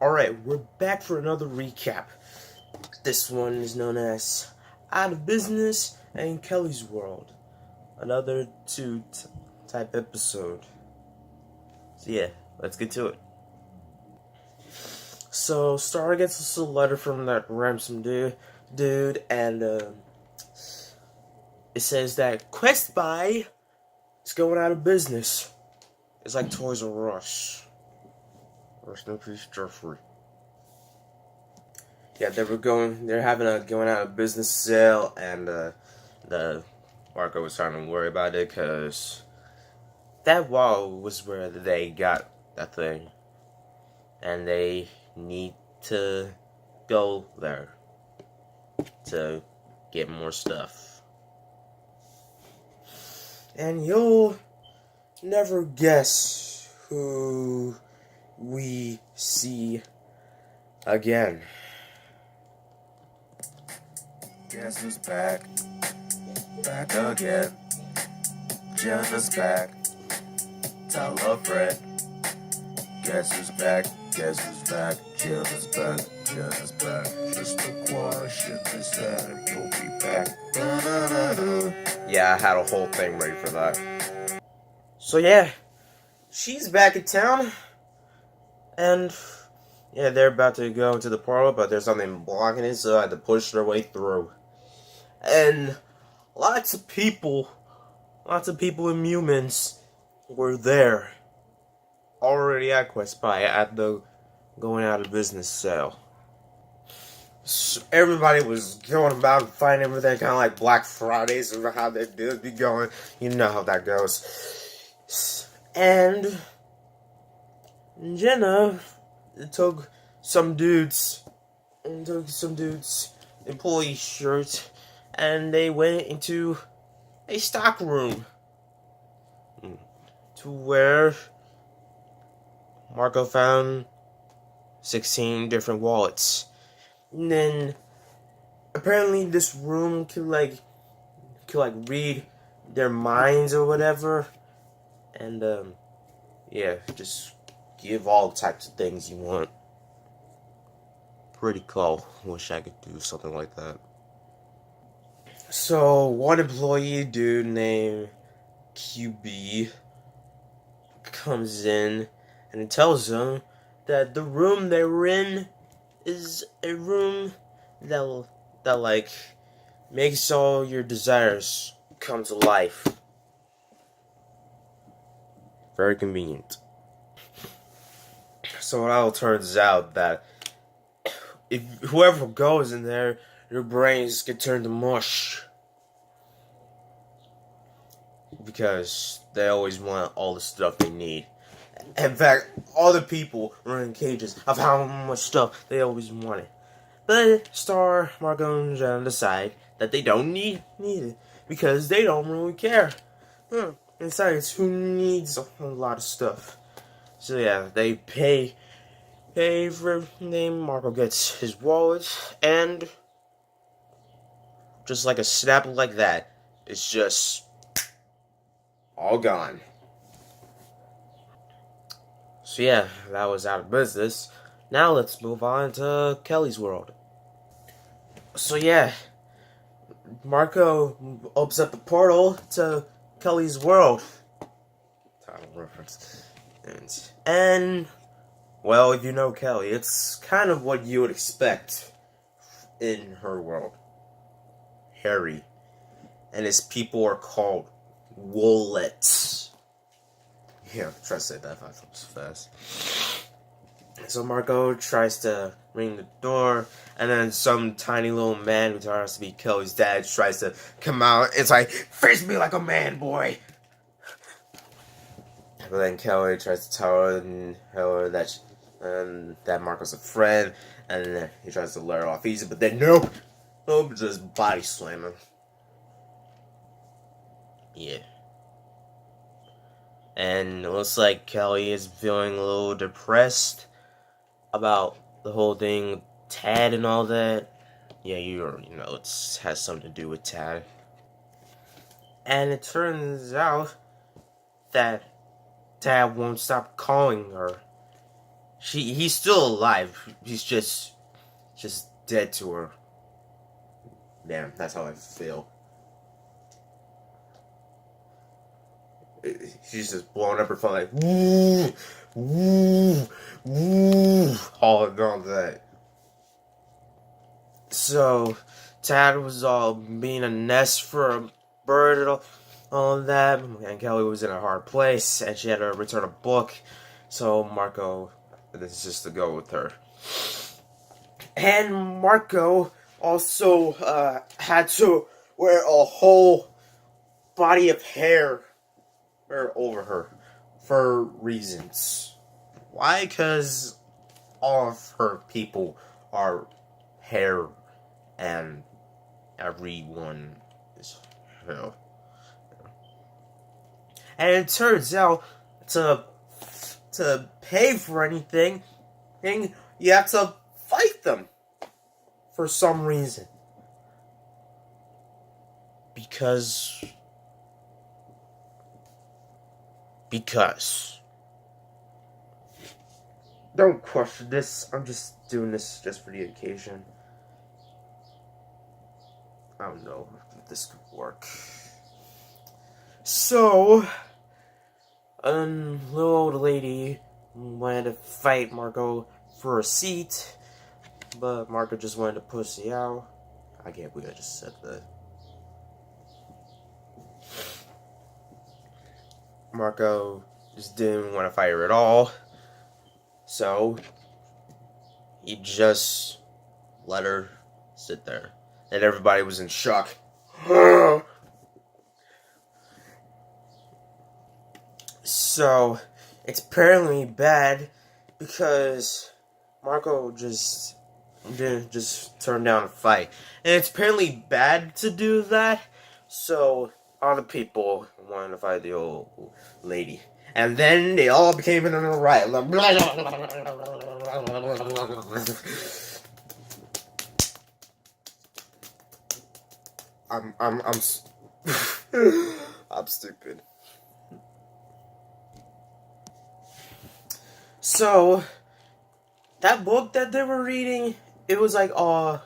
Alright, we're back for another recap. This one is known as Out of Business and Kelly's World. Another type episode. So yeah, let's get to it. So Star gets us a letter from that ransom dude, and it says that Quest Buy is going out of business. It's like Toys R Us. Rest in peace, Jeffrey. Yeah, they're having a going out of business sale, and the Marco was starting to worry about it because that wall was where they got that thing, and they need to go there to get more stuff. And you'll never guess who we see again. Guess who's back? Back again. Janna's back. Tell a friend. Guess who's back? Guess who's back? Janna's back. Janna's back. Just a question is that you'll be back. Da-da-da-da. Yeah, I had a whole thing ready for that. So yeah, she's back in town. And yeah, they're about to go into the portal, but there's something blocking it, so I had to push their way through. And lots of people and humans were there. Already at Quest Buy at the going out of business sale. So everybody was going about and finding everything, kind of like Black Fridays or how they do be going. You know how that goes. And Janna took some dude's employee shirt, and they went into a stock room to where Marco found 16 different wallets. And then apparently this room could read their minds or whatever, and yeah, just give all types of things you want. Pretty cool. Wish I could do something like that. So one employee dude named QB comes in and tells them that the room they were in is a room that like makes all your desires come to life. Very convenient. So it all turns out that if whoever goes in there, their brains get turned to mush. Because they always want all the stuff they need. In fact, all the people were in cages of how much stuff they always wanted. But Star, Marco, and Janna decide that they don't need it because they don't really care. Besides, who needs a lot of stuff? So yeah, they pay for everything. Marco gets his wallet, and just like a snap like that, it's just all gone. So yeah, that was out of business. Now let's move on to Kelly's world. So yeah, Marco opens up the portal to Kelly's world. Title reference. And well, if you know Kelly, it's kind of what you would expect in her world. Harry and his people are called Wallets. Yeah, try to say that 5 times fast. So Marco tries to ring the door, and then some tiny little man who turns out to be Kelly's dad tries to come out. It's like, face me like a man, boy. But then Kelly tries to tell her that Marco's a friend, and then he tries to let her off easy, but then nope, just body slam him. Yeah. And it looks like Kelly is feeling a little depressed about the whole thing with Tad and all that. Yeah, you know, it has something to do with Tad. And it turns out that Tad won't stop calling her. he's still alive. He's just dead to her. Damn, that's how I feel. She's just blowing up her phone like woo, woo, woo, all that. So Tad was all being a nest for a bird and all that, and Kelly was in a hard place, and she had to return a book. So Marco decides to go with her, and Marco also had to wear a whole body of hair over her for reasons. Why? Because all of her people are hair, and everyone is hair. And it turns out to pay for anything, you have to fight them for some reason. Because don't question this. I'm just doing this just for the occasion. I don't know if this could work. So, a little old lady wanted to fight Marco for a seat, but Marco just wanted to pussy out. I can't believe I just said that. Marco just didn't want to fight her at all, so he just let her sit there, and everybody was in shock. So it's apparently bad because Marco just turned down a fight, and it's apparently bad to do that. So all the people wanted to fight the old lady, and then they all became in a riot. I'm stupid. So that book that they were reading, it was like a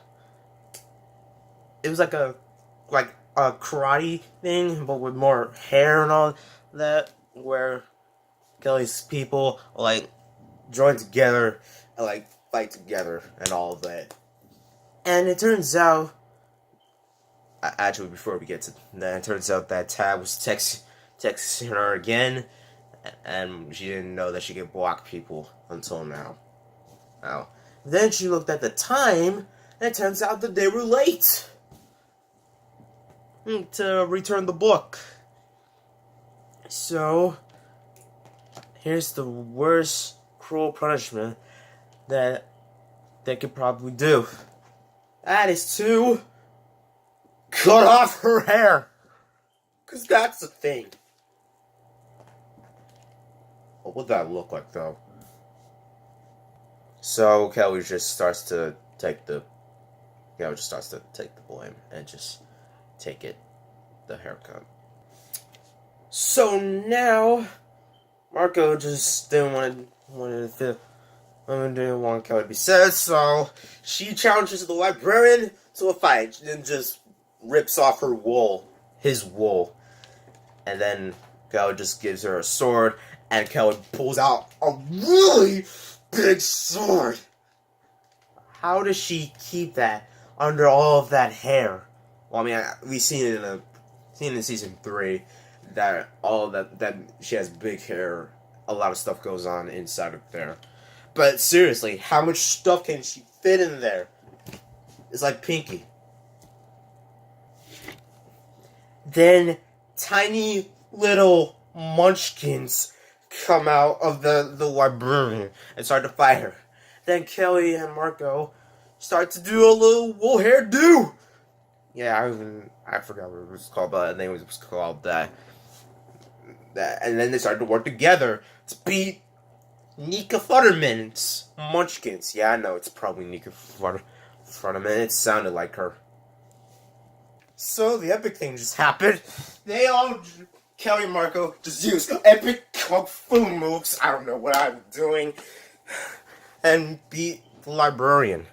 karate thing, but with more hair and all that, where Kelly's people like join together and like fight together and all of that. And it turns out, actually, before we get to that, it turns out that Tad was texting her again, and she didn't know that she could block people until now. Then she looked at the time, and it turns out that they were late to return the book. So, here's the worst cruel punishment that they could probably do. That is to cut off her hair. Because that's the thing. What would that look like, though? So Kelly just starts to take the blame and just take the haircut. So now Marco just didn't want Kelly to be sad, so she challenges the librarian to a fight and just rips off his wool, and then Kelly just gives her a sword, and Kelly pulls out a really big sword. How does she keep that under all of that hair? Well, I mean, we've seen it in season 3 that all that she has big hair. A lot of stuff goes on inside of there. But seriously, how much stuff can she fit in there? It's like Pinky. Then tiny little munchkins come out of the librarian and start to fight her. Then Kelly and Marco start to do a little wool hairdo. Yeah, I forgot what it was called, but I think it was called that. And then they started to work together to beat Nika Futterman's munchkins. Yeah, I know, it's probably Nika Futterman. It sounded like her. So the epic thing just happened. Kelly and Marco just used epic kung fu moves. I don't know what I'm doing. and beat the librarian.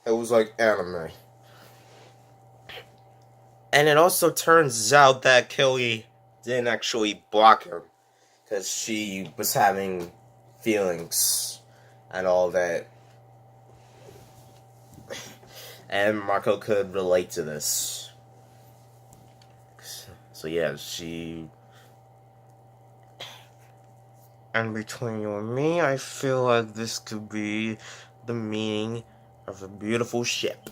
It was like anime. And it also turns out that Kelly didn't actually block him because she was having feelings and all that. And Marco could relate to this. So yeah, she... And between you and me, I feel like this could be the meaning of a beautiful ship.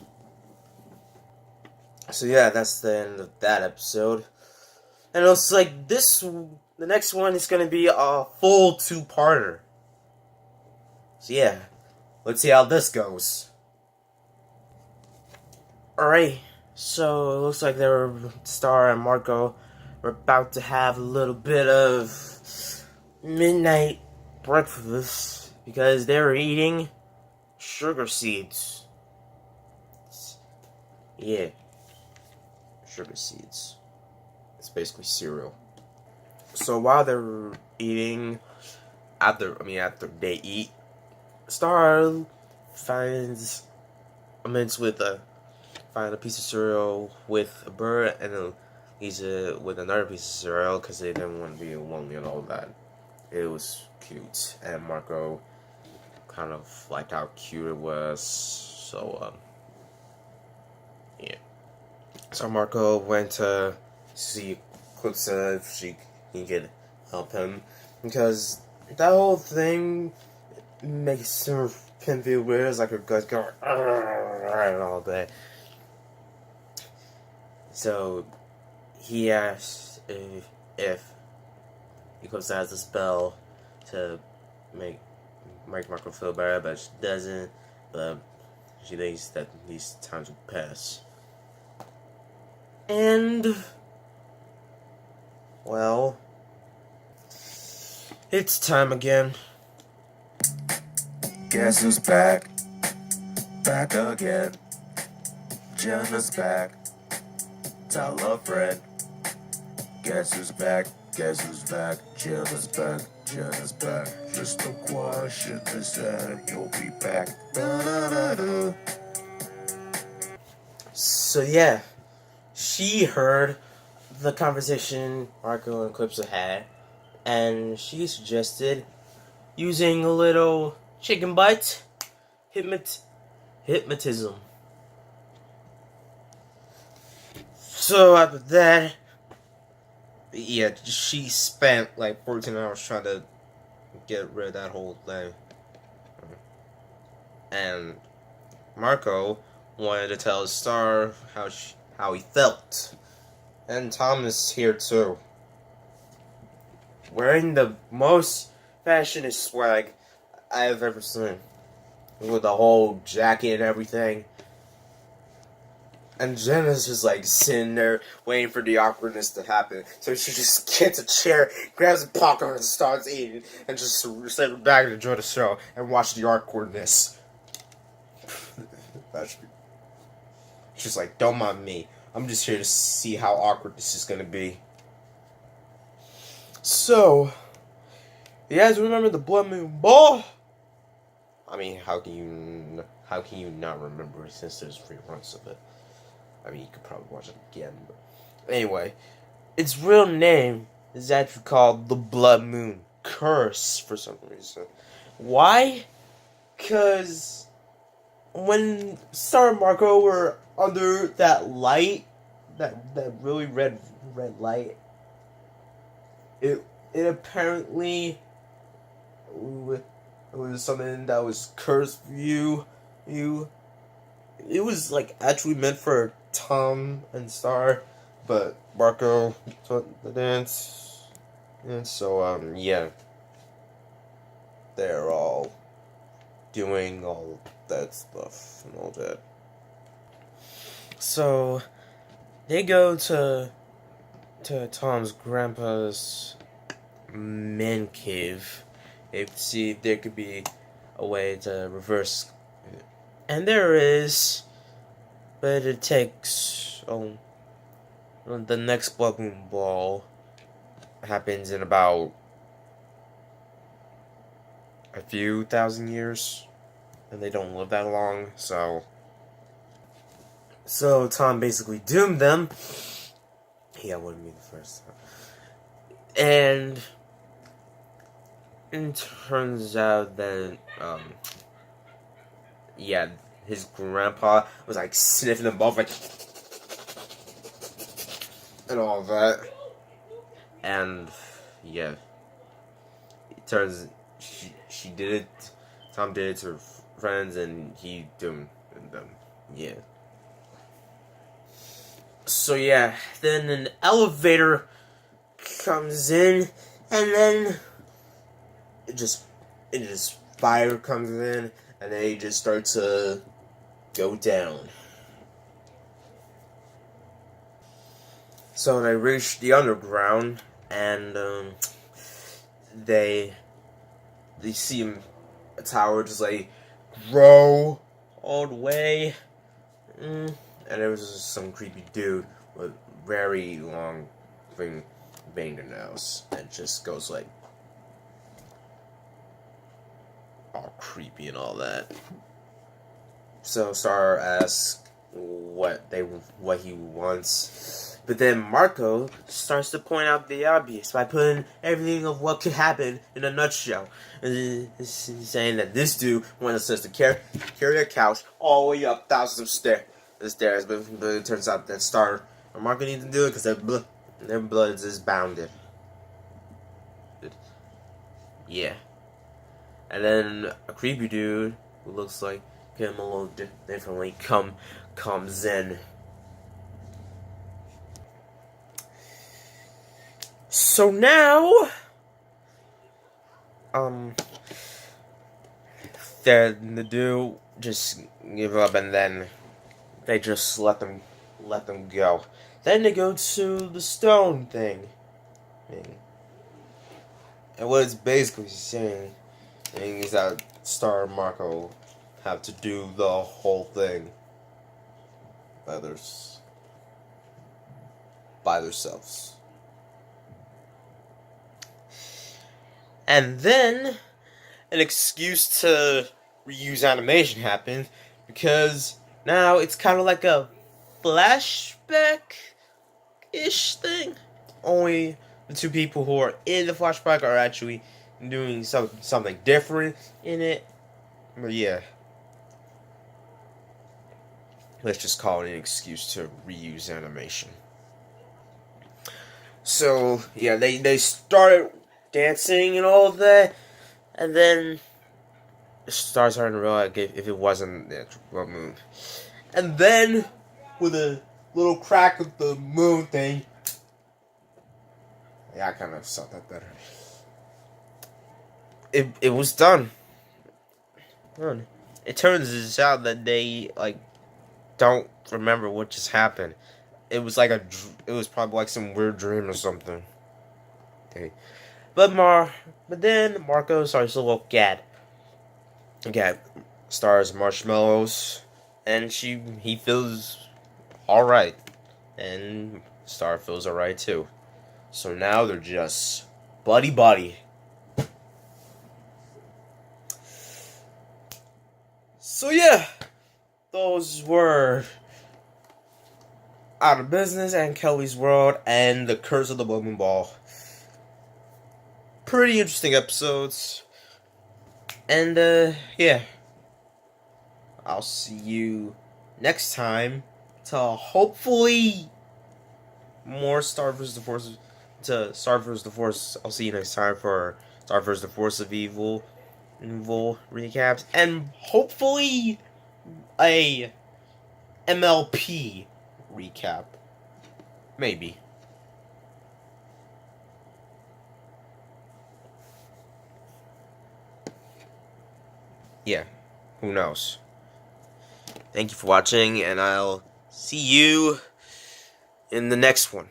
So yeah, that's the end of that episode. And it looks like the next one is gonna be a full 2-parter. So yeah, let's see how this goes. Alright, so it looks like Star and Marco were about to have a little bit of midnight breakfast because they were eating sugar seeds. Yeah, sugar seeds. It's basically cereal. So while they're eating, after they eat, Star finds a piece of cereal with a bird, and then leaves it with another piece of cereal because they didn't want to be lonely and all that. It was cute, and Marco kind of liked how cute it was. So yeah. So Marco went to see Eclipsa if he could help him, because that whole thing makes him feel weird. It's like her gut going and all that. So he asked if Eclipsa has a spell to make Marco feel better, but she doesn't. But she thinks that these times will pass. And well, it's time again. Guess who's back? Back again. Janna's back. Tell a friend. Guess who's back? Guess who's back? Janna's back. Janna's back. Just a question this and you'll be back. Da-da-da-da. So yeah, she heard the conversation Marco and Eclipsa had, and she suggested using a little chicken butt hypnotism. So after that, yeah, she spent like 14 hours trying to get rid of that whole thing. And Marco wanted to tell Star how he felt. And Tom is here too, wearing the most fashionist swag I have ever seen, with the whole jacket and everything. And Jenna's just like sitting there waiting for the awkwardness to happen. So she just gets a chair, grabs a popcorn, and starts eating, and just sit back and enjoy the show and watch the awkwardness. She's like, don't mind me. I'm just here to see how awkward this is gonna be. So, you guys remember the Blood Moon Ball? I mean, how can you not remember it since there's reruns of it? I mean, you could probably watch it again, but anyway, its real name is actually called the Blood Moon Curse for some reason. Why? Because when Star and Marco were under that light, that really red light, it apparently it was something that was cursed for you. It was like actually meant for Tom and Star, but Marco took the dance, and so yeah, they're all doing all that stuff and all that. So they go to Tom's grandpa's man cave. They see if there could be a way to reverse it. And there is, but it takes the next Blood Moon Ball happens in about a few thousand years, and they don't live that long, so Tom basically doomed them. Yeah, wouldn't be the first time. And it turns out that, yeah, his grandpa was like sniffing them both, like, and all that. And yeah, it turns she did it. Tom did it to her friends, and he doomed them. Yeah. So yeah, then an elevator comes in, and then it just fire comes in, and they just start to go down. So they reach the underground, and they see a tower just like grow all the way, and there was just some creepy dude with very long fingernails, and just goes like all creepy and all that. So Star asks what he wants, but then Marco starts to point out the obvious by putting everything of what could happen in a nutshell. And he's saying that this dude wants us to carry a couch all the way up thousands of stairs, but it turns out that Star and Marco need to do it because their blood is bounded. Yeah. And then a creepy dude who looks like him a little differently comes in. So now, the dude just give up, and then they just let them go. Then they go to the stone thing. And what it's basically saying is that Star and Marco have to do the whole thing by themselves. And then an excuse to reuse animation happened, because now it's kind of like a flashback-ish thing. Only the two people who are in the flashback are actually doing something different in it. But yeah, let's just call it an excuse to reuse animation. So yeah, they started dancing and all of that, and then it starts starting to realize if it wasn't the actual moon. And then with a little crack of the moon thing, yeah, I kind of saw that better. It was done. It turns out that they don't remember what just happened. It was probably like some weird dream or something. Okay, but then Marco starts to look at Star's marshmallows, and he feels all right, and Star feels all right too. So now they're just buddy. So yeah, those were Out of Business and Kelly's World and The Curse of the Blooming Ball. Pretty interesting episodes. And yeah, I'll see you next time to hopefully more Star vs. the Force. I'll see you next time for Star vs. the Force of Evil recaps, and hopefully a MLP recap. Maybe. Yeah, who knows? Thank you for watching, and I'll see you in the next one.